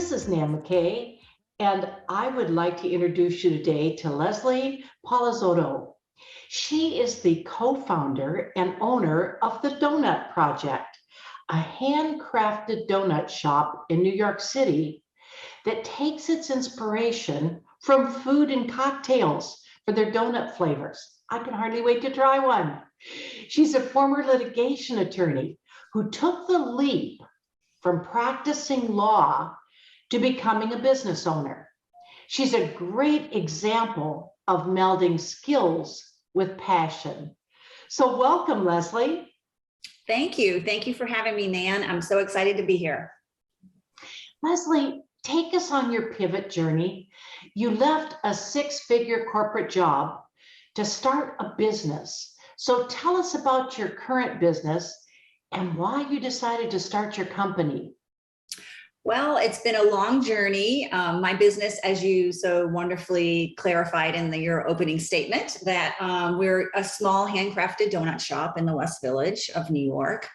This is Nan McKay, and I would like to introduce you today to Leslie Polizzotto. She is the co-founder and owner of the Doughnut Project, a handcrafted donut shop in New York City that takes its inspiration from food and cocktails for their donut flavors. I can hardly wait to try one. She's a former litigation attorney who took the leap from practicing law to becoming a business owner. She's a great example of melding skills with passion. So welcome, Leslie. Thank you. Thank you for having me, Nan. I'm so excited to be here. Leslie, take us on your pivot journey. You left a six-figure corporate job to start a business. So tell us about your current business and why you decided to start your company. Well, it's been a long journey. My business, as you so wonderfully clarified in your opening statement, that we're a small handcrafted donut shop in the West Village of New York.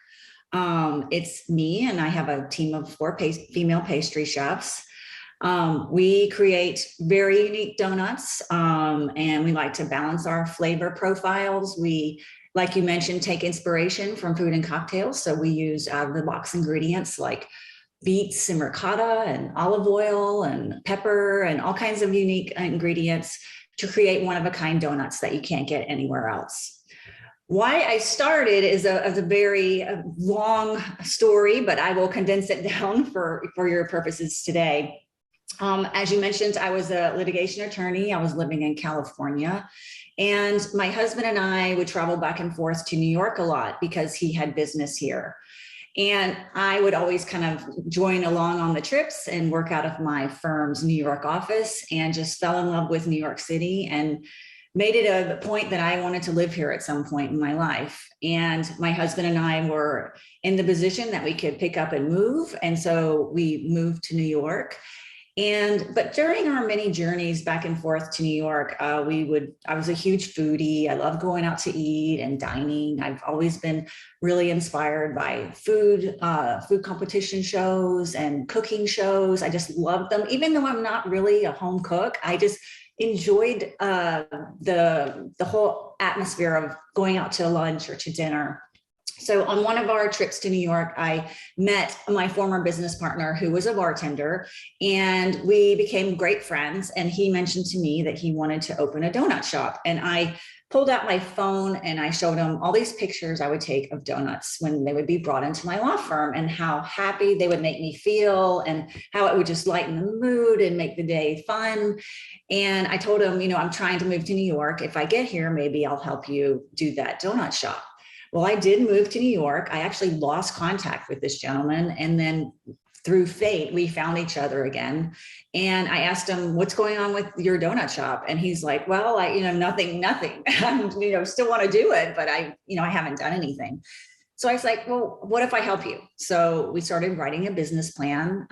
It's me, and I have a team of four female pastry chefs. We create very unique donuts, and we like to balance our flavor profiles. We, like you mentioned, take inspiration from food and cocktails. So we use out-of-the-box ingredients like beets and ricotta and olive oil and pepper and all kinds of unique ingredients to create one-of-a-kind donuts that you can't get anywhere else. Why I started is a very long story, but I will condense it down for your purposes today. As you mentioned, I was a litigation attorney. I was living in California, and my husband and I would travel back and forth to New York a lot because he had business here. And I would always kind of join along on the trips and work out of my firm's New York office, and just fell in love with New York City and made it a point that I wanted to live here at some point in my life. And my husband and I were in the position that we could pick up and move. And so we moved to New York. But during our many journeys back and forth to New York, I was a huge foodie. I love going out to eat and dining. I've always been really inspired by food competition shows and cooking shows. I just love them. Even though I'm not really a home cook, I just enjoyed the whole atmosphere of going out to lunch or to dinner. So on one of our trips to New York, I met my former business partner who was a bartender, and we became great friends. And he mentioned to me that he wanted to open a donut shop. And I pulled out my phone and I showed him all these pictures I would take of donuts when they would be brought into my law firm, and how happy they would make me feel and how it would just lighten the mood and make the day fun. And I told him, I'm trying to move to New York. If I get here, maybe I'll help you do that donut shop. Well, I did move to New York. I actually lost contact with this gentleman. And then through fate, we found each other again. And I asked him, what's going on with your donut shop? And he's like, well, nothing. I still want to do it, but I haven't done anything. So I was like, well, what if I help you? So we started writing a business plan.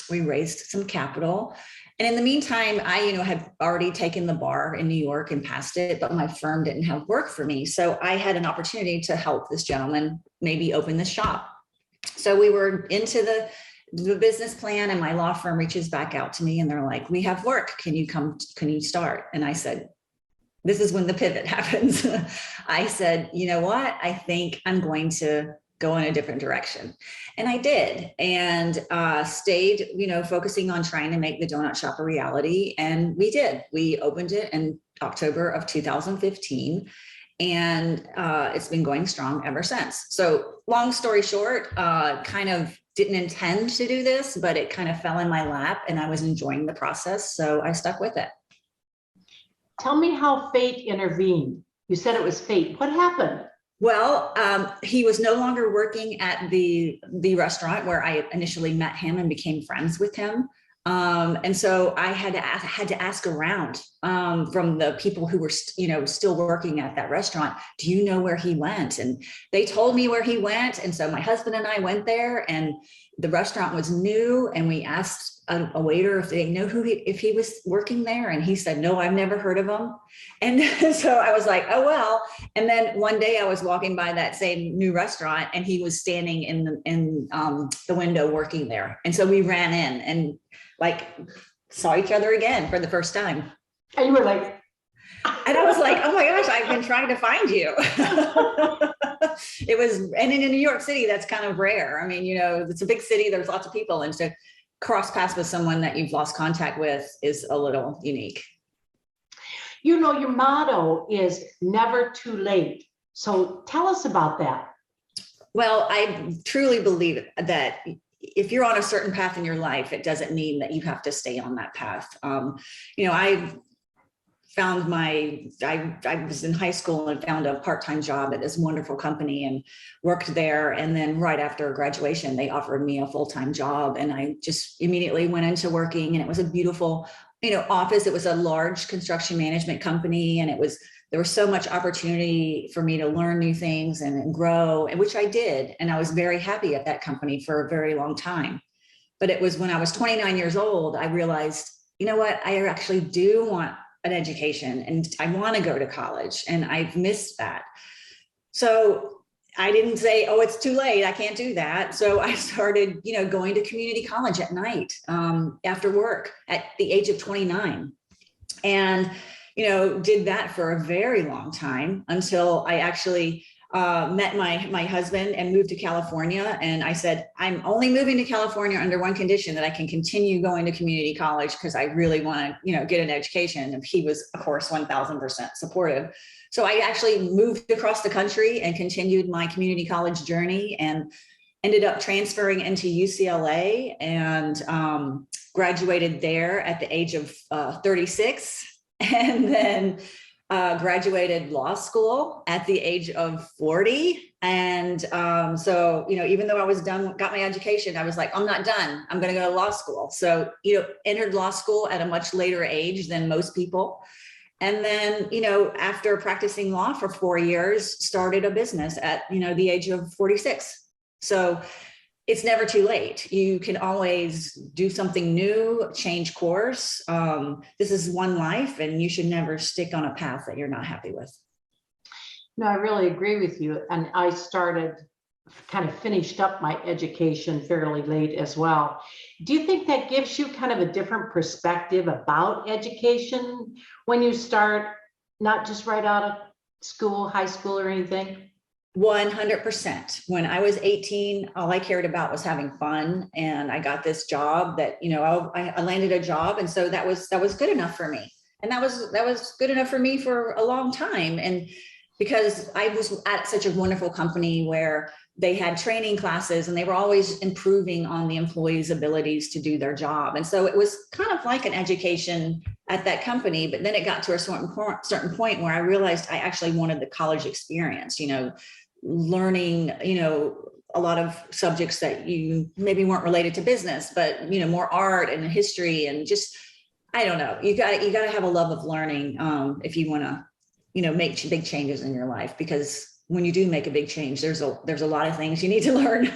We raised some capital. And in the meantime, I, had already taken the bar in New York and passed it, but my firm didn't have work for me. So I had an opportunity to help this gentleman maybe open the shop. So we were into the business plan, and my law firm reaches back out to me and they're like, we have work. Can you start? And I said, this is when the pivot happens. I said, you know what? I think I'm going to go in a different direction. And I did, and stayed, focusing on trying to make the donut shop a reality. And we did. We opened it in October of 2015, and it's been going strong ever since. So long story short, kind of didn't intend to do this, but it kind of fell in my lap and I was enjoying the process. So I stuck with it. Tell me how fate intervened. You said it was fate. What happened? Well, he was no longer working at the restaurant where I initially met him and became friends with him. And so I had to ask around from the people who were, still working at that restaurant, do you know where he went? And they told me where he went. And so my husband and I went there, and the restaurant was new. And we asked a waiter if they know if he was working there. And he said, no, I've never heard of him. And so I was like, oh, well. And then one day I was walking by that same new restaurant, and he was standing in the window working there. And so we ran in and saw each other again for the first time. And you were like, and I was like, oh my gosh, I've been trying to find you. It was, and in New York City, that's kind of rare. I mean, it's a big city, there's lots of people. And so cross paths with someone that you've lost contact with is a little unique. Your motto is never too late. So tell us about that. Well, I truly believe that if you're on a certain path in your life, it doesn't mean that you have to stay on that path. I found I was in high school and found a part-time job at this wonderful company and worked there. And then right after graduation, they offered me a full-time job. And I just immediately went into working, and it was a beautiful, office. It was a large construction management company. And there was so much opportunity for me to learn new things and grow, and which I did. And I was very happy at that company for a very long time. But it was when I was 29 years old, I realized, you know what, I actually do want an education, and I want to go to college, and I've missed that. So I didn't say, oh, it's too late, I can't do that. So I started, going to community college at night after work at the age of 29. And, did that for a very long time until I actually met my husband and moved to California. And I said, I'm only moving to California under one condition, that I can continue going to community college, because I really want to, get an education. And he was, of course, 1000% supportive. So I actually moved across the country and continued my community college journey, and ended up transferring into UCLA and graduated there at the age of 36. And then graduated law school at the age of 40. And so, even though I was done, got my education, I was like, I'm not done. I'm going to go to law school. So, entered law school at a much later age than most people. And then, after practicing law for 4 years, started a business at, the age of 46. So it's never too late. You can always do something new, change course. This is one life, and you should never stick on a path that you're not happy with. No, I really agree with you. And I finished up my education fairly late as well. Do you think that gives you kind of a different perspective about education when you start, not just right out of school, high school or anything? 100%. When I was 18, all I cared about was having fun. And I got this job that, I landed a job. And so that was good enough for me. And that was good enough for me for a long time. And because I was at such a wonderful company where they had training classes, and they were always improving on the employees' abilities to do their job. And so it was kind of like an education at that company. But then it got to a certain point where I realized I actually wanted the college experience, learning, a lot of subjects that you maybe weren't related to business, but, more art and history, and just, I don't know, you got to have a love of learning if you want to, make big changes in your life, because when you do make a big change, there's a lot of things you need to learn.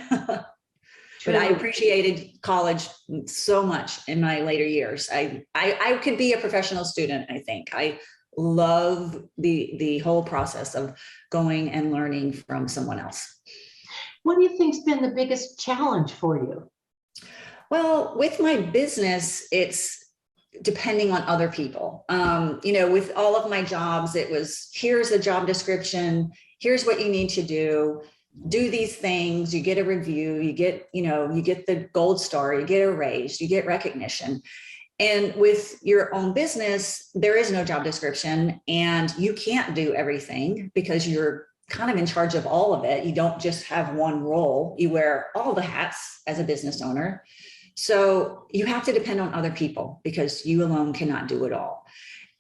But I appreciated college so much in my later years. I could be a professional student. I think I love the whole process of going and learning from someone else. What do you think's been the biggest challenge for you? Well, with my business, it's depending on other people. With all of my jobs, it was, here's the job description, here's what you need to do these things, you get a review, you get the gold star, you get a raise, you get recognition. And with your own business, there is no job description, and you can't do everything because you're kind of in charge of all of it. You don't just have one role, you wear all the hats as a business owner. So you have to depend on other people because you alone cannot do it all.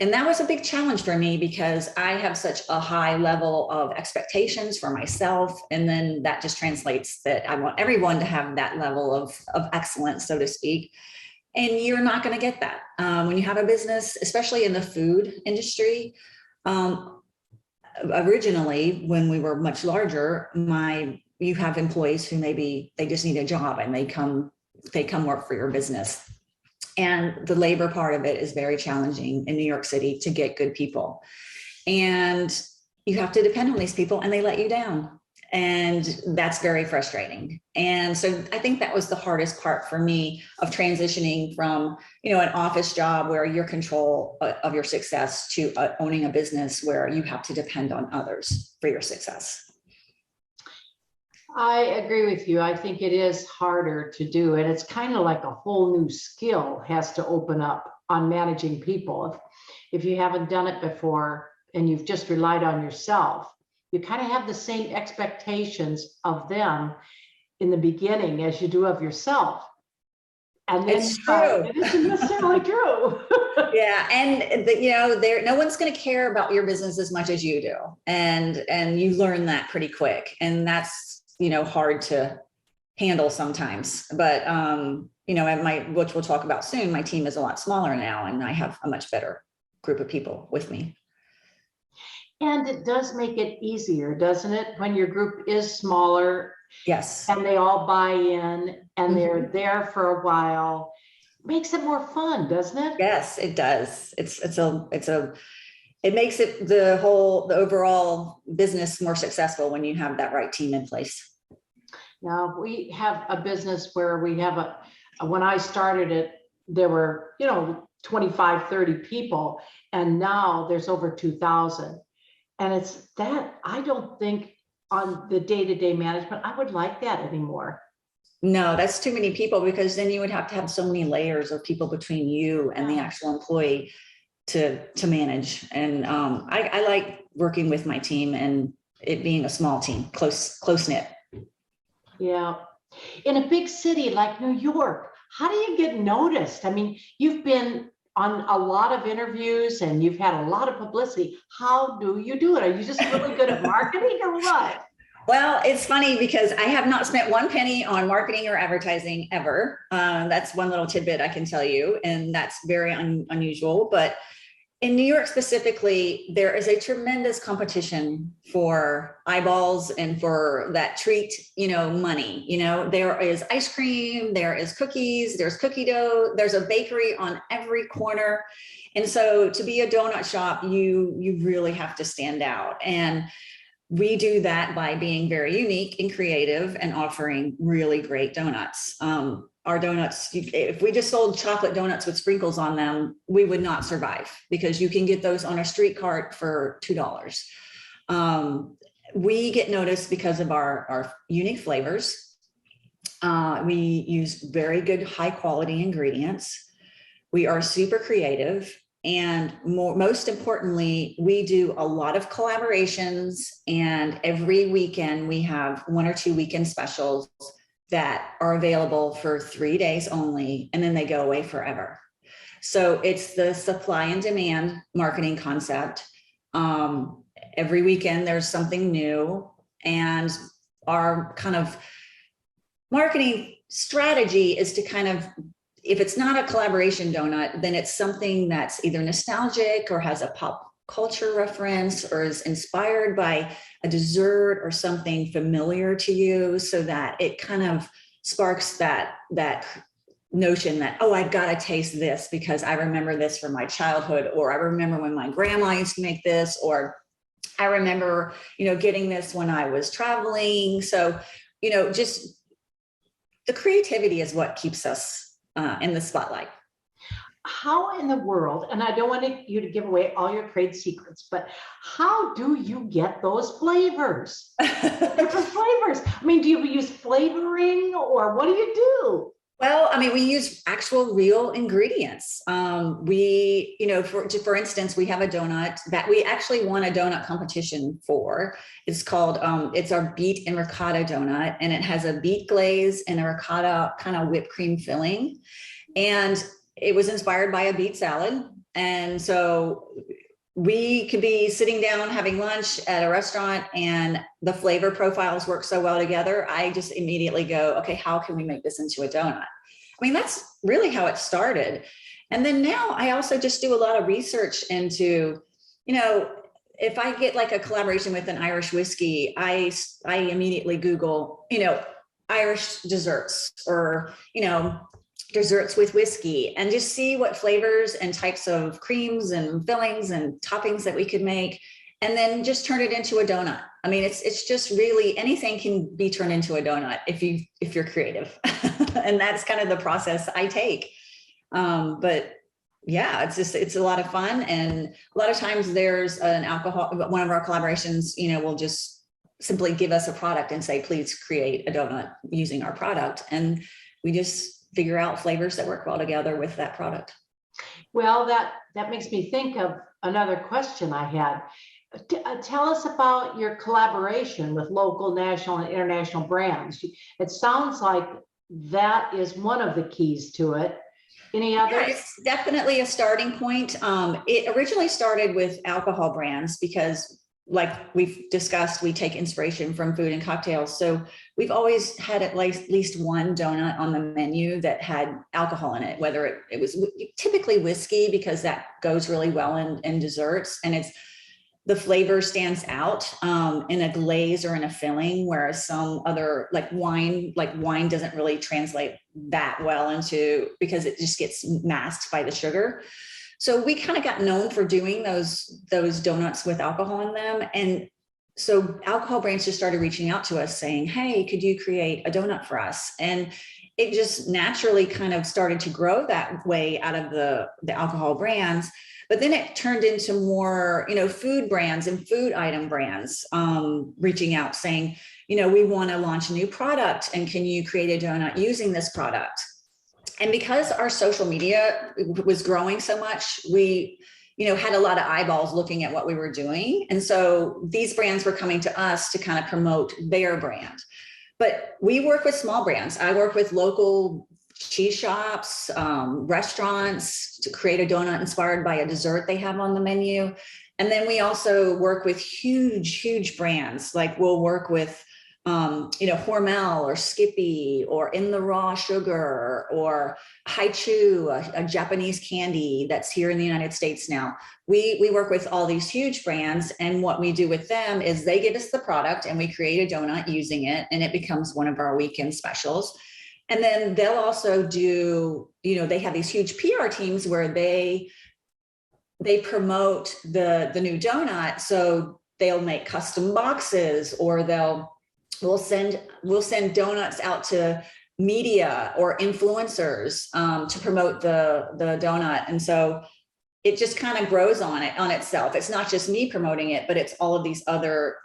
And that was a big challenge for me because I have such a high level of expectations for myself. And then that just translates that I want everyone to have that level of excellence, so to speak. And you're not going to get that when you have a business, especially in the food industry. Originally, when we were much larger, you have employees who maybe they just need a job and they come work for your business. And the labor part of it is very challenging in New York City to get good people. And you have to depend on these people and they let you down. And that's very frustrating. And so I think that was the hardest part for me of transitioning from, an office job where you're control of your success to owning a business where you have to depend on others for your success. I agree with you. I think it is harder to do. And it's kind of like a whole new skill has to open up on managing people. If you haven't done it before and you've just relied on yourself, you kind of have the same expectations of them in the beginning as you do of yourself. And then it's true. It isn't necessarily true. Yeah. And no one's going to care about your business as much as you do. And you learn that pretty quick. And that's, hard to handle sometimes. But, which we'll talk about soon, my team is a lot smaller now and I have a much better group of people with me. And it does make it easier, doesn't it? When your group is smaller. Yes. And they all buy in and they're there for a while. Makes it more fun, doesn't it? Yes, it does. It makes the overall business more successful when you have that right team in place. Now we have a business where we have when I started it, there were, 25, 30 people, and now there's over 2,000. And it's that I don't think on the day-to-day management, I would like that anymore. No, that's too many people, because then you would have to have so many layers of people between you and the actual employee to manage. And I like working with my team and it being a small team, close knit. Yeah. In a big city like New York, how do you get noticed? I mean, you've been on a lot of interviews and you've had a lot of publicity. How do you do it? Are you just really good at marketing or what? Well, it's funny because I have not spent one penny on marketing or advertising ever. That's one little tidbit I can tell you, and that's very unusual. But in New York specifically, there is a tremendous competition for eyeballs and for that treat, money. There is ice cream, there is cookies, there's cookie dough, there's a bakery on every corner. And so to be a donut shop, you really have to stand out. And we do that by being very unique and creative and offering really great donuts. Our donuts, if we just sold chocolate donuts with sprinkles on them, we would not survive, because you can get those on a street cart for $2. We get noticed because of our unique flavors. We use very good, high quality ingredients. We are super creative. And most importantly, we do a lot of collaborations, and every weekend we have 1 or 2 weekend specials that are available for 3 days only, and then they go away forever. So it's the supply and demand marketing concept. Every weekend there's something new, and our kind of marketing strategy is to kind of, if it's not a collaboration donut, then it's something that's either nostalgic or has a pop culture reference or is inspired by a dessert or something familiar to you, so that it kind of sparks that notion that, oh, I've got to taste this because I remember this from my childhood, or I remember when my grandma used to make this, or I remember, getting this when I was traveling. So, just the creativity is what keeps us in the spotlight. How in the world, and I don't want you to give away all your trade secrets, but how do you get those flavors? Different flavors. I mean, do you use flavoring, or what do you do? Well, we use actual real ingredients. We, for instance, we have a donut that we actually won a donut competition for. It's called, it's our beet and ricotta donut, and it has a beet glaze and a ricotta kind of whipped cream filling. And it was inspired by a beet salad. And so we could be sitting down having lunch at a restaurant and the flavor profiles work so well together. I just immediately go, okay, how can we make this into a donut? I mean, that's really how it started. And then now I also just do a lot of research into, if I get like a collaboration with an Irish whiskey, I immediately Google, Irish desserts or, desserts with whiskey, and just see what flavors and types of creams and fillings and toppings that we could make, and then just turn it into a donut. I mean, it's just really anything can be turned into a donut if you're creative. And that's kind of the process I take. But yeah, it's a lot of fun. And a lot of times there's an alcohol, one of our collaborations, will just simply give us a product and say, please create a donut using our product. And we just figure out flavors that work well together with that product. Well, that makes me think of another question I had. Tell us about your collaboration with local, national, and international brands. It sounds like that is one of the keys to it. Any others? Yeah, it's definitely a starting point. It originally started with alcohol brands because, like we've discussed, we take inspiration from food and cocktails. So we've always had at least one donut on the menu that had alcohol in it, whether it was typically whiskey, because that goes really well in desserts. And the flavor stands out in a glaze or in a filling, whereas some other like wine doesn't really translate that well into, because it just gets masked by the sugar. So we kind of got known for doing those donuts with alcohol in them. And so alcohol brands just started reaching out to us saying, hey, could you create a donut for us? And it just naturally kind of started to grow that way out of the alcohol brands. But then it turned into more, food brands and food item brands reaching out saying, we want to launch a new product, and can you create a donut using this product? And because our social media was growing so much, we, had a lot of eyeballs looking at what we were doing. And so these brands were coming to us to kind of promote their brand. But we work with small brands. I work with local cheese shops, restaurants to create a donut inspired by a dessert they have on the menu. And then we also work with huge brands. Like we'll work with Hormel or Skippy or In the Raw Sugar or Haichu, a Japanese candy that's here in the United States now. We work with all these huge brands, and what we do with them is they give us the product and we create a donut using it, and it becomes one of our weekend specials. And then they'll also do, they have these huge PR teams where they promote the new donut. So they'll make custom boxes, or we'll send donuts out to media or influencers to promote the donut. And so it just kind of grows on itself. It's not just me promoting it, but it's all of these other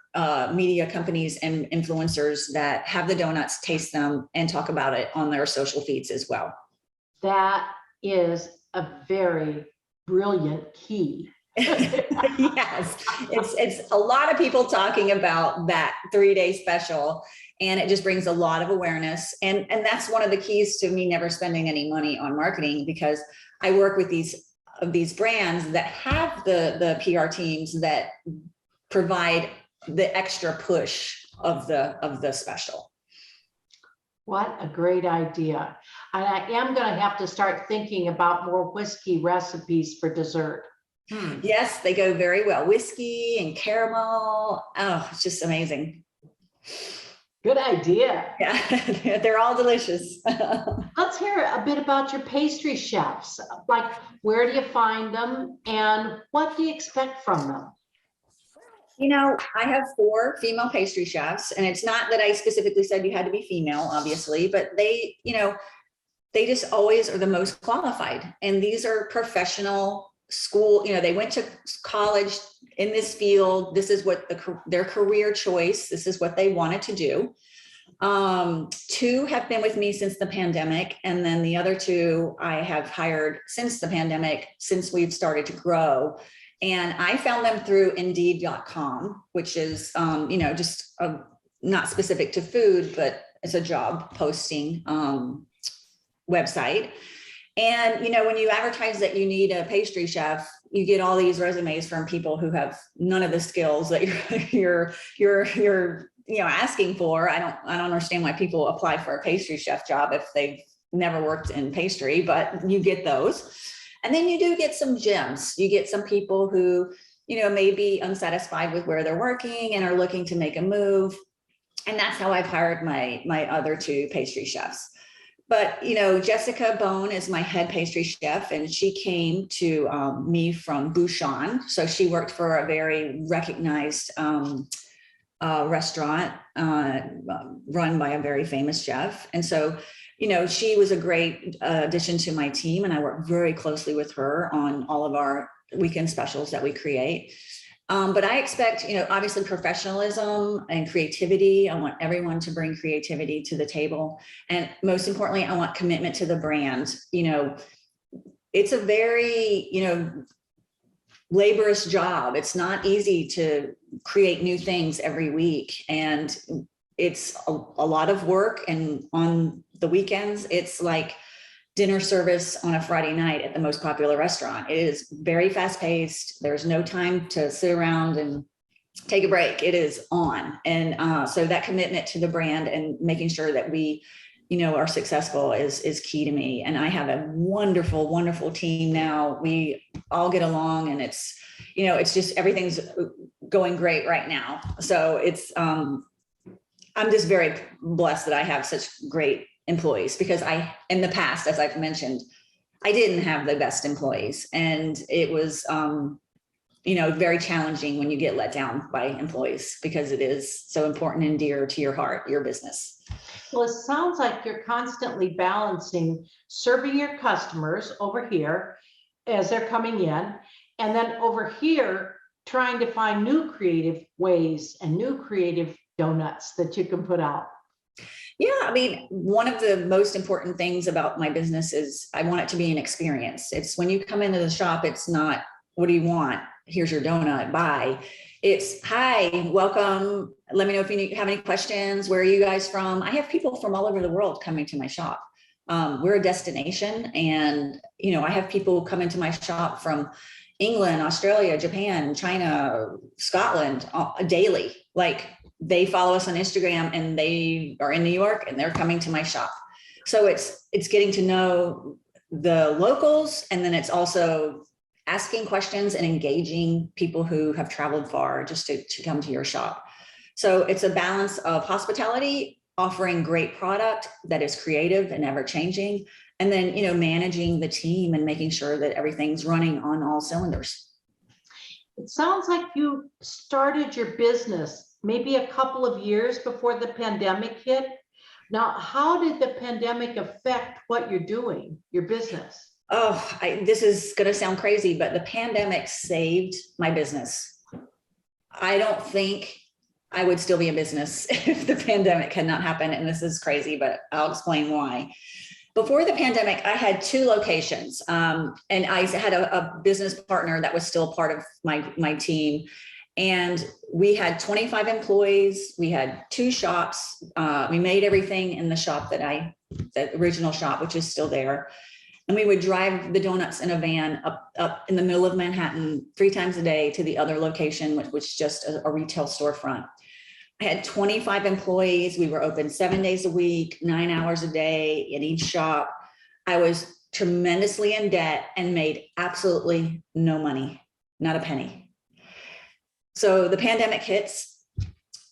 media companies and influencers that have the donuts, taste them, and talk about it on their social feeds as well. That is a very brilliant key. Yes, it's a lot of people talking about that 3-day special, and it just brings a lot of awareness. And that's one of the keys to me never spending any money on marketing, because I work with these brands that have the PR teams that provide the extra push of the special. What a great idea. And I am going to have to start thinking about more whiskey recipes for dessert. Yes, they go very well. Whiskey and caramel. Oh, it's just amazing. Good idea. Yeah, they're all delicious. Let's hear a bit about your pastry chefs. Like, where do you find them and what do you expect from them? I have 4 female pastry chefs, and it's not that I specifically said you had to be female, obviously, but they just always are the most qualified. And these are professional school, they went to college in this field. This is what their career choice, this is what they wanted to do. 2 have been with me since the pandemic. And then the other 2 I have hired since the pandemic, since we've started to grow. And I found them through Indeed.com, which is, just not specific to food, but it's a job posting website. And, when you advertise that you need a pastry chef, you get all these resumes from people who have none of the skills that you're asking for. I don't understand why people apply for a pastry chef job if they've never worked in pastry, but you get those. And then you do get some gems. You get some people who, may be unsatisfied with where they're working and are looking to make a move. And that's how I've hired my other two pastry chefs. But, Jessica Bone is my head pastry chef, and she came to me from Bouchon. So she worked for a very recognized restaurant run by a very famous chef. And so, she was a great addition to my team, and I work very closely with her on all of our weekend specials that we create. But I expect, obviously professionalism and creativity. I want everyone to bring creativity to the table. And most importantly, I want commitment to the brand. It's a very, laborious job. It's not easy to create new things every week. And it's a lot of work. And on the weekends, it's like dinner service on a Friday night at the most popular restaurant. It is very fast paced. There's no time to sit around and take a break. It is on. And so that commitment to the brand and making sure that we, are successful is key to me. And I have a wonderful, wonderful team now. We all get along, and it's just, everything's going great right now. So it's, I'm just very blessed that I have such great employees, because in the past, as I've mentioned, I didn't have the best employees, and it was, very challenging when you get let down by employees, because it is so important and dear to your heart, your business. Well, it sounds like you're constantly balancing serving your customers over here as they're coming in, and then over here, trying to find new creative ways and new creative donuts that you can put out. Yeah, I mean, one of the most important things about my business is I want it to be an experience. It's when you come into the shop, it's not, what do you want? Here's your donut, bye. It's, hi, welcome. Let me know if you have any questions. Where are you guys from? I have people from all over the world coming to my shop. We're a destination, and, I have people come into my shop from England, Australia, Japan, China, Scotland daily. Like, they follow us on Instagram, and they are in New York, and they're coming to my shop. So it's getting to know the locals, and then it's also asking questions and engaging people who have traveled far just to come to your shop. So it's a balance of hospitality, offering great product that is creative and ever changing, and then, managing the team and making sure that everything's running on all cylinders. It sounds like you started your business maybe a couple of years before the pandemic hit. Now, how did the pandemic affect what you're doing, your business? Oh, this is going to sound crazy, but the pandemic saved my business. I don't think I would still be in business if the pandemic had not happened. And this is crazy, but I'll explain why. Before the pandemic, I had 2 locations, and I had a business partner that was still part of my team. And we had 25 employees. We had 2 shops. We made everything in the shop the original shop, which is still there. And we would drive the donuts in a van up in the middle of Manhattan 3 times a day to the other location, which was just a retail storefront. I had 25 employees. We were open 7 days a week, 9 hours a day in each shop. I was tremendously in debt and made absolutely no money, not a penny. So the pandemic hits.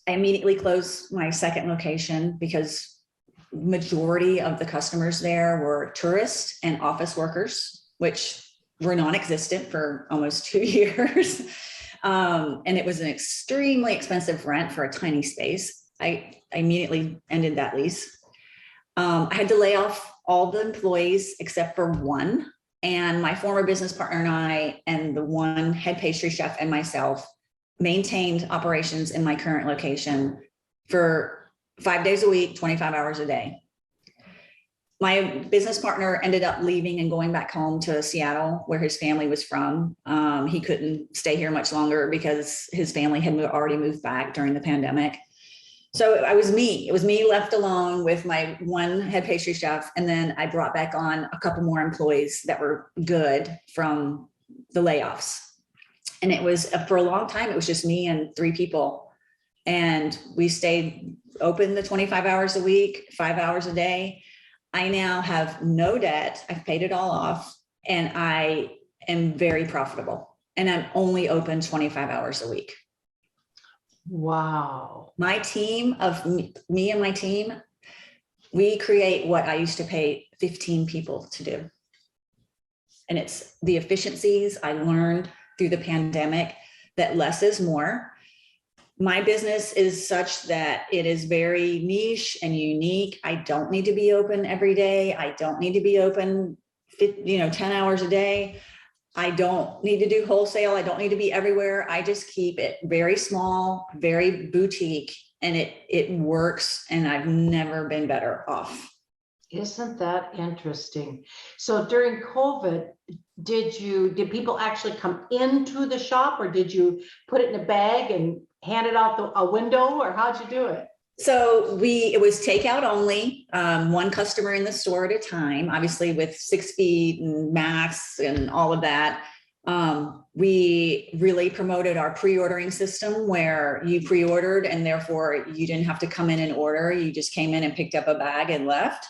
I immediately closed my second location because majority of the customers there were tourists and office workers, which were non-existent for almost 2 years. And it was an extremely expensive rent for a tiny space. I immediately ended that lease. I had to lay off all the employees except for one. And my former business partner and I, and the one head pastry chef and myself, maintained operations in my current location for 5 days a week, 25 hours a day. My business partner ended up leaving and going back home to Seattle, where his family was from. He couldn't stay here much longer because his family had already moved back during the pandemic. So it was me left alone with my one head pastry chef. And then I brought back on a couple more employees that were good from the layoffs. And it was, for a long time, it was just me and 3 people. And we stayed open the 25 hours a week, 5 hours a day. I now have no debt. I've paid it all off, and I am very profitable. And I'm only open 25 hours a week. Wow. My team of me and my team, we create what I used to pay 15 people to do. And it's the efficiencies I learned through the pandemic that less is more. My business is such that it is very niche and unique. I don't need to be open every day. I don't need to be open 10 hours a day. I don't need to do wholesale. I don't need to be everywhere. I just keep it very small, very boutique, and it works. And I've never been better off. Isn't that interesting? So during COVID, did people actually come into the shop, or did you put it in a bag and hand it out a window, or how'd you do it? So it was takeout only, one customer in the store at a time, obviously with 6 feet and masks and all of that. We really promoted our pre-ordering system, where you pre-ordered and therefore you didn't have to come in and order. You just came in and picked up a bag and left.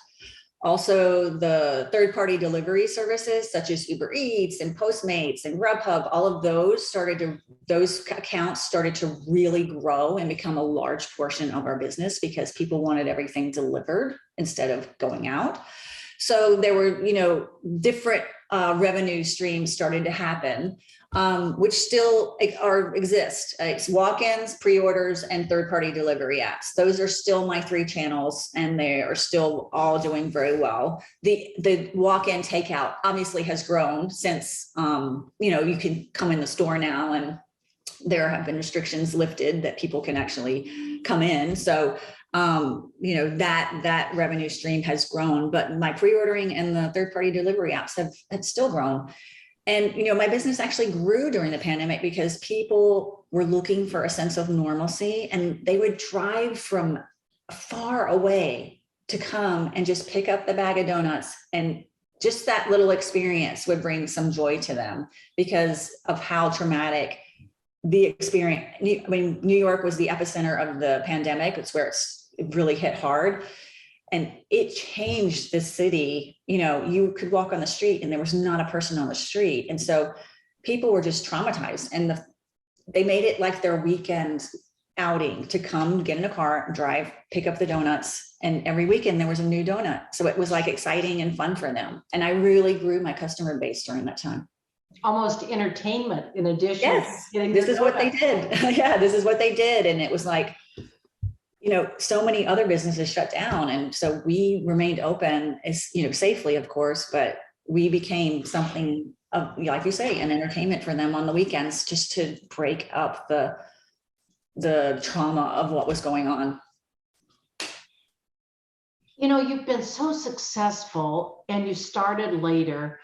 Also, the third-party delivery services such as Uber Eats and Postmates and Grubhub, all of those accounts started to really grow and become a large portion of our business, because people wanted everything delivered instead of going out. So there were, different revenue streams started to happen, which still exist. It's walk-ins, pre-orders, and third-party delivery apps. Those are still my 3 channels, and they are still all doing very well. The walk-in takeout obviously has grown since, you can come in the store now, and there have been restrictions lifted that people can actually come in. So that revenue stream has grown, but my pre-ordering and the third-party delivery apps have still grown. And, my business actually grew during the pandemic because people were looking for a sense of normalcy, and they would drive from far away to come and just pick up the bag of donuts. And just that little experience would bring some joy to them because of how traumatic the experience. I mean, New York was the epicenter of the pandemic. It's where it really hit hard. And it changed the city. You could walk on the street and there was not a person on the street. And so people were just traumatized, and they made it like their weekend outing to come get in a car, drive, pick up the donuts. And every weekend there was a new donut. So it was like exciting and fun for them. And I really grew my customer base during that time. Almost entertainment in addition. Yes, this is what they did. Yeah, this is what they did. And it was like, so many other businesses shut down. And so we remained open, safely, of course, but we became something of, like you say, an entertainment for them on the weekends, just to break up the trauma of what was going on. You've been so successful and you started later.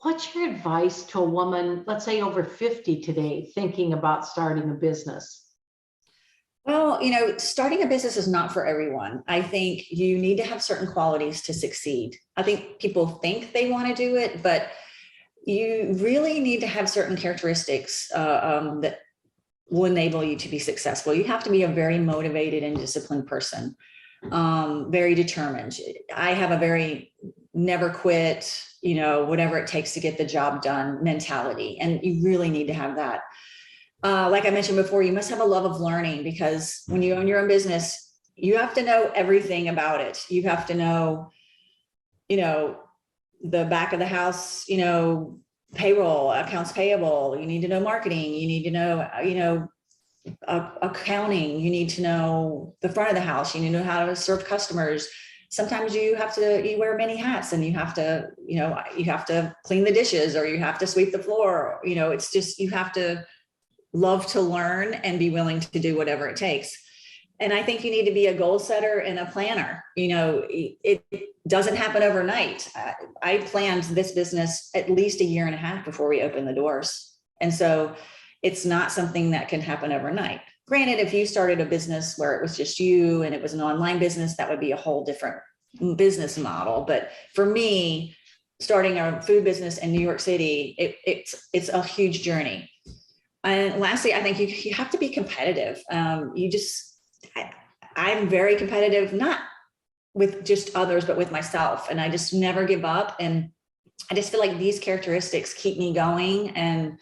What's your advice to a woman, let's say over 50 today, thinking about starting a business? Well, starting a business is not for everyone. I think you need to have certain qualities to succeed. I think people think they want to do it, but you really need to have certain characteristics that will enable you to be successful. You have to be a very motivated and disciplined person, very determined. I have a very never quit, whatever it takes to get the job done mentality. And you really need to have that. Like I mentioned before, you must have a love of learning, because when you own your own business, you have to know everything about it. You have to know, the back of the house, payroll, accounts payable. You need to know marketing. You need to know, accounting. You need to know the front of the house. You need to know how to serve customers. Sometimes you wear many hats, and you have to clean the dishes, or you have to sweep the floor. It's just, you have to love to learn and be willing to do whatever it takes. And I think you need to be a goal setter and a planner. It doesn't happen overnight. I planned this business at least 1.5 years before we opened the doors. And so it's not something that can happen overnight. Granted, if you started a business where it was just you and it was an online business, that would be a whole different business model. But for me, starting a food business in New York City, it's a huge journey. And lastly, I think you have to be competitive. I'm very competitive, not with just others, but with myself. And I just never give up. And I just feel like these characteristics keep me going. And,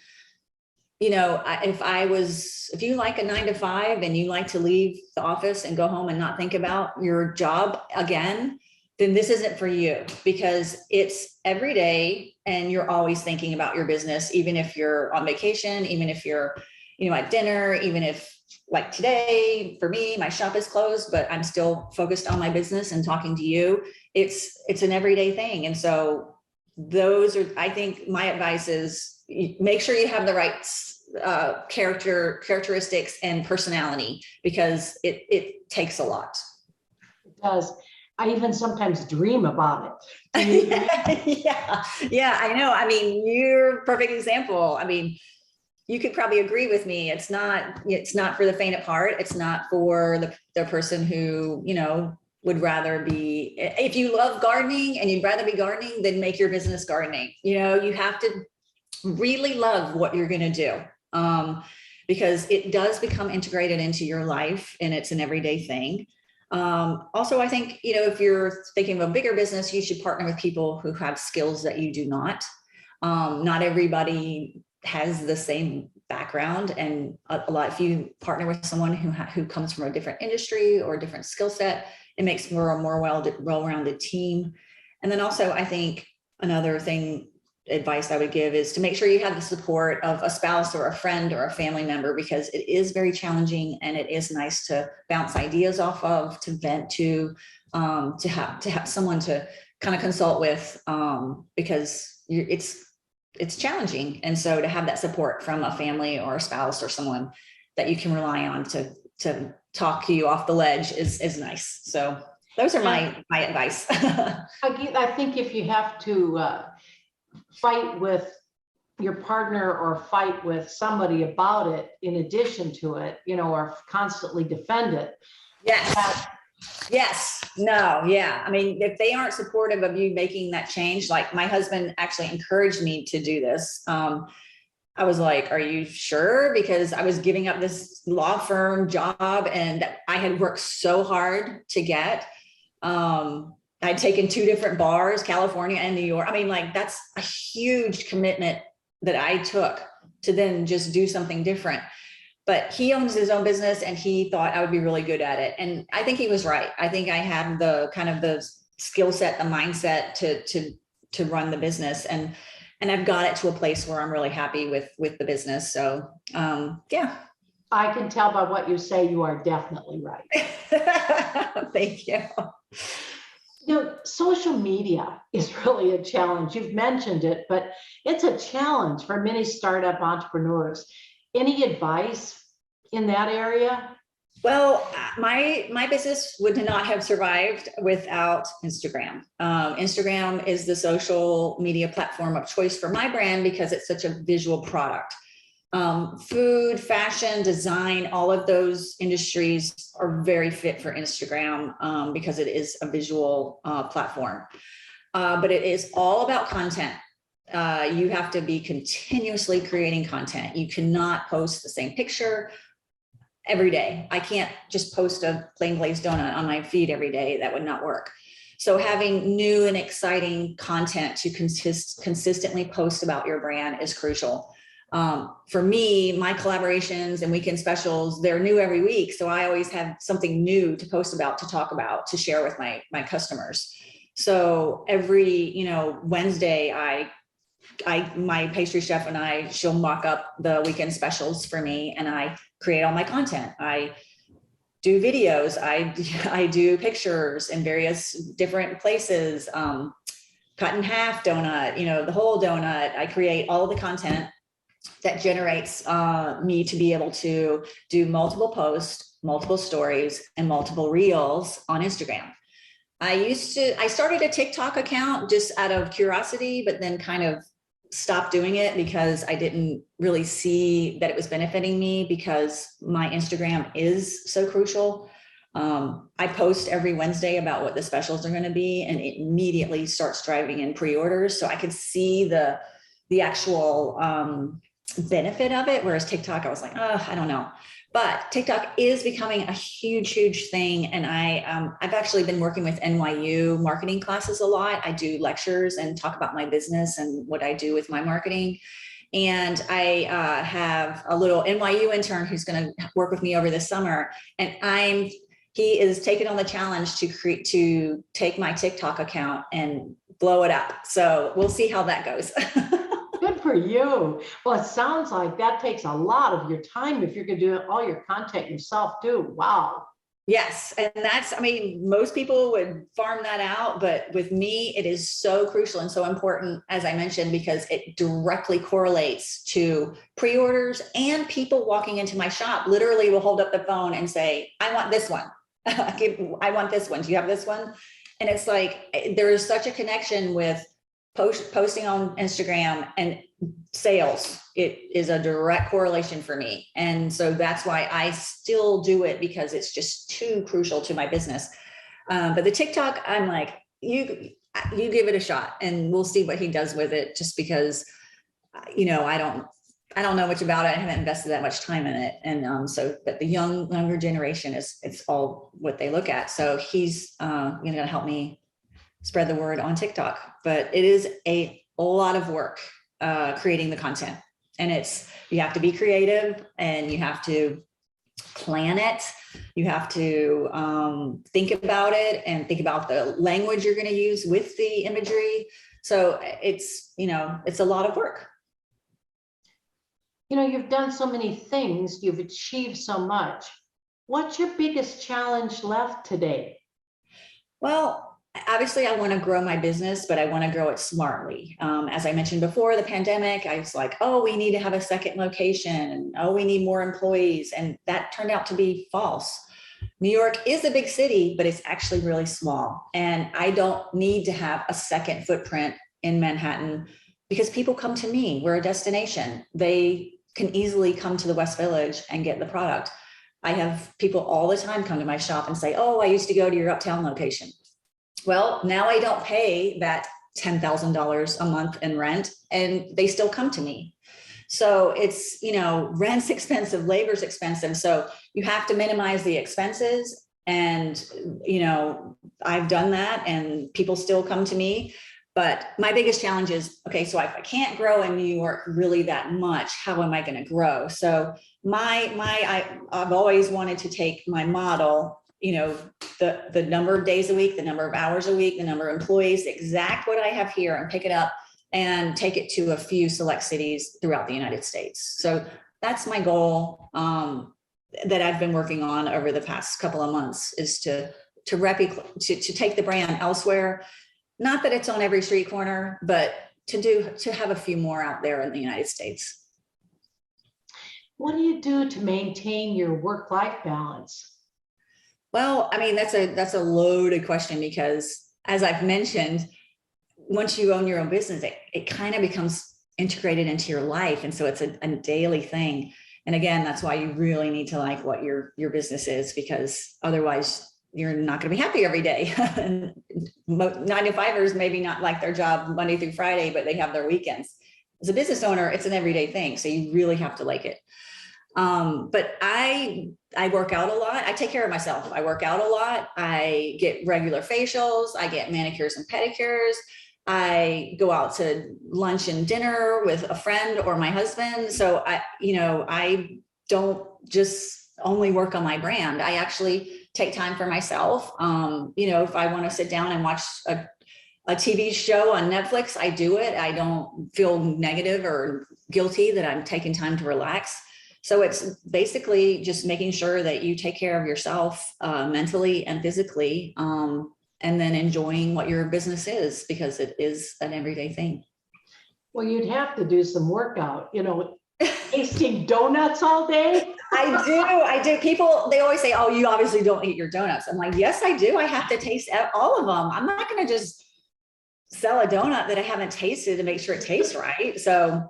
you know, if you like a 9 to 5 and you like to leave the office and go home and not think about your job again, then this isn't for you, because it's every day and you're always thinking about your business, even if you're on vacation, even if you're, you know, at dinner, even if, like today, for me, my shop is closed, but I'm still focused on my business and talking to you. It's an everyday thing. And so those are, I think my advice is make sure you have the right characteristics and personality, because it takes a lot. It does. I even sometimes dream about it. Yeah, I know. I mean, you're a perfect example. I mean, you could probably agree with me. It's not for the faint of heart. It's not for the person who, you know, would rather be, if you love gardening and you'd rather be gardening, then make your business gardening. You know, you have to really love what you're going to do, because it does become integrated into your life and it's an everyday thing. Also, I think, you know, if you're thinking of a bigger business, you should partner with people who have skills that you do not. Not everybody has the same background, and a lot, if you partner with someone who comes from a different industry or a different skill set, it makes for a more well-rounded team. And then also, I think another advice I would give is to make sure you have the support of a spouse or a friend or a family member, because it is very challenging, and it is nice to bounce ideas off of, to vent to have someone to kind of consult with, because it's challenging. And so to have that support from a family or a spouse or someone that you can rely on to talk you off the ledge is nice. So those are my advice. I think if you have to fight with your partner or fight with somebody about it in addition to it, you know, or constantly defend it. Yes. No. Yeah. I mean, if they aren't supportive of you making that change, like my husband actually encouraged me to do this. I was like, are you sure? Because I was giving up this law firm job and I had worked so hard to get. I'd taken 2 different bars, California and New York. I mean, like, that's a huge commitment that I took to then just do something different. But he owns his own business and he thought I would be really good at it. And I think he was right. I think I have the kind of the skill set, the mindset to run the business. And I've got it to a place where I'm really happy with the business. So yeah. I can tell by what you say, you are definitely right. Thank you. You know, social media is really a challenge. You've mentioned it, but it's a challenge for many startup entrepreneurs. Any advice in that area? Well, my business would not have survived without Instagram. Instagram is the social media platform of choice for my brand because it's such a visual product. Food, fashion, design, all of those industries are very fit for Instagram because it is a visual platform. But it is all about content. You have to be continuously creating content. You cannot post the same picture every day. I can't just post a plain glazed donut on my feed every day. That would not work. So having new and exciting content to consistently post about your brand is crucial. For me, my collaborations and weekend specials, they're new every week. So I always have something new to post about, to talk about, to share with my customers. So every, Wednesday, my pastry chef and she'll mock up the weekend specials for me and I create all my content. I do videos, I do pictures in various different places, cut in half donut, the whole donut. I create all of the content that generates me to be able to do multiple posts, multiple stories, and multiple reels on Instagram. I started a TikTok account just out of curiosity, but then kind of stopped doing it because I didn't really see that it was benefiting me because my Instagram is so crucial. I post every Wednesday about what the specials are going to be, and it immediately starts driving in pre-orders. So I could see the actual benefit of it. Whereas TikTok, I was like, oh, I don't know. But TikTok is becoming a huge, huge thing. And I've actually been working with NYU marketing classes a lot. I do lectures and talk about my business and what I do with my marketing. And I have a little NYU intern who's going to work with me over the summer. And he is taking on the challenge to take my TikTok account and blow it up. So we'll see how that goes. Good for you. Well, it sounds like that takes a lot of your time if you're going to do all your content yourself too. Wow. Yes. And I mean, most people would farm that out, but with me, it is so crucial and so important, as I mentioned, because it directly correlates to pre-orders, and people walking into my shop literally will hold up the phone and say, I want this one. I want this one. Do you have this one? And it's like, there is such a connection with posting on Instagram and sales. It is a direct correlation for me. And so that's why I still do it, because it's just too crucial to my business. But the TikTok, I'm like, you give it a shot and we'll see what he does with it, just because, I don't know much about it. I haven't invested that much time in it. And but the younger generation it's all what they look at. So he's going to help me spread the word on TikTok. But it is a lot of work creating the content. And you have to be creative, and you have to plan it. You have to think about it and think about the language you're going to use with the imagery. So it's a lot of work. You've done so many things, you've achieved so much. What's your biggest challenge left today? Well, obviously I want to grow my business, but I want to grow it smartly. As I mentioned before the pandemic, I was like, oh, we need to have a second location. And, oh, we need more employees. And that turned out to be false. New York is a big city, but it's actually really small. And I don't need to have a second footprint in Manhattan, because people come to me. We're a destination. They can easily come to the West Village and get the product. I have people all the time come to my shop and say, oh, I used to go to your Uptown location. Well, now I don't pay that $10,000 a month in rent, and they still come to me. So it's, rent's expensive, labor's expensive. So you have to minimize the expenses. And, I've done that, and people still come to me. But my biggest challenge is, okay, so if I can't grow in New York really that much, how am I going to grow? So I've always wanted to take my model, the number of days a week, the number of hours a week, the number of employees, exact what I have here, and pick it up and take it to a few select cities throughout the United States. So that's my goal that I've been working on over the past couple of months, is to take the brand elsewhere. Not that it's on every street corner, but to have a few more out there in the United States. What do you do to maintain your work-life balance? Well, I mean, that's a loaded question, because as I've mentioned, once you own your own business, it kind of becomes integrated into your life. And so it's a daily thing. And again, that's why you really need to like what your business is, because otherwise you're not going to be happy every day. And 9-to-5ers maybe not like their job Monday through Friday, but they have their weekends. As a business owner, it's an everyday thing. So you really have to like it. But I work out a lot. I take care of myself. I work out a lot. I get regular facials. I get manicures and pedicures. I go out to lunch and dinner with a friend or my husband. So I don't just only work on my brand. I actually take time for myself. If I want to sit down and watch a TV show on Netflix, I do it. I don't feel negative or guilty that I'm taking time to relax. So it's basically just making sure that you take care of yourself mentally and physically, and then enjoying what your business is, because it is an everyday thing. Well, you'd have to do some workout, tasting donuts all day. I do. People, they always say, oh, you obviously don't eat your donuts. I'm like, yes, I do. I have to taste all of them. I'm not going to just sell a donut that I haven't tasted to make sure it tastes right. So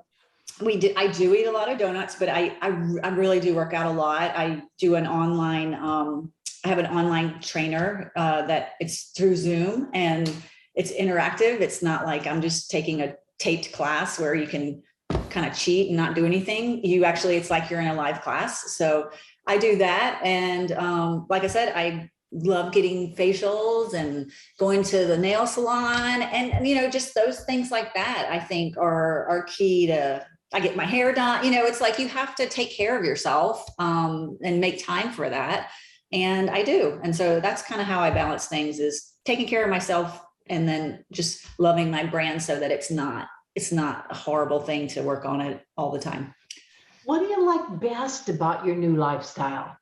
I do eat a lot of donuts, but I really do work out a lot. I do an online, I have an online trainer that it's through Zoom, and it's interactive. It's not like I'm just taking a taped class where you can kind of cheat and not do anything. It's like you're in a live class. So I do that. And like I said, I love getting facials and going to the nail salon and, just those things like that, I think are key to, I get my hair done. It's like you have to take care of yourself and make time for that. And I do. And so that's kind of how I balance things, is taking care of myself and then just loving my brand so that it's not a horrible thing to work on it all the time. What do you like best about your new lifestyle?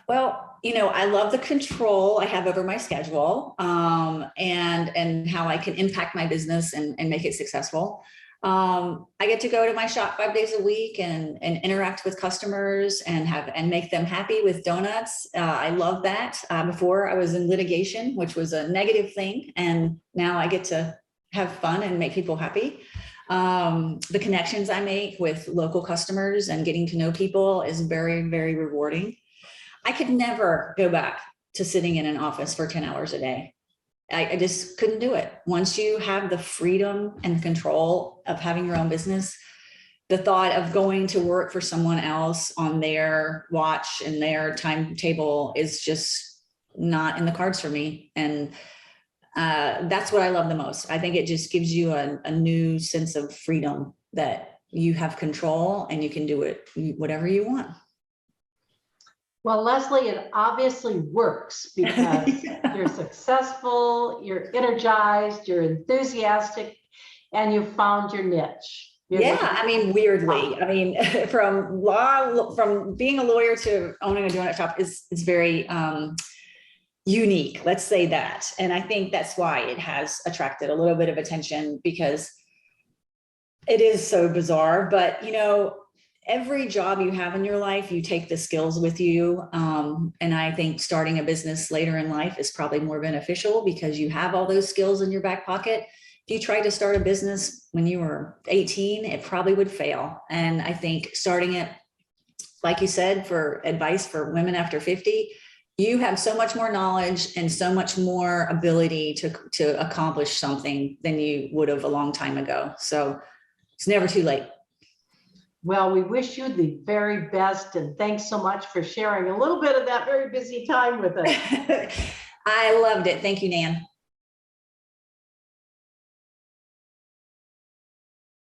Well, I love the control I have over my schedule, and how I can impact my business and make it successful. I get to go to my shop 5 days a week and interact with customers and make them happy with donuts. I love that. Before I was in litigation, which was a negative thing, and now I get to have fun and make people happy. The connections I make with local customers and getting to know people is very, very rewarding. I could never go back to sitting in an office for 10 hours a day. I just couldn't do it. Once you have the freedom and control of having your own business, the thought of going to work for someone else on their watch and their timetable is just not in the cards for me. And that's what I love the most. I think it just gives you a new sense of freedom, that you have control and you can do it whatever you want. Well, Leslie, it obviously works because you're successful, you're energized, you're enthusiastic, and you found your niche. Weirdly, from being a lawyer to owning a donut shop is very unique, let's say that. And I think that's why it has attracted a little bit of attention, because it is so bizarre. But every job you have in your life, you take the skills with you. And I think starting a business later in life is probably more beneficial because you have all those skills in your back pocket. If you tried to start a business when you were 18, it probably would fail. And I think starting it, like you said, for advice for women after 50, you have so much more knowledge and so much more ability to accomplish something than you would have a long time ago. So it's never too late. Well, we wish you the very best, and thanks so much for sharing a little bit of that very busy time with us. I loved it. Thank you, Nan.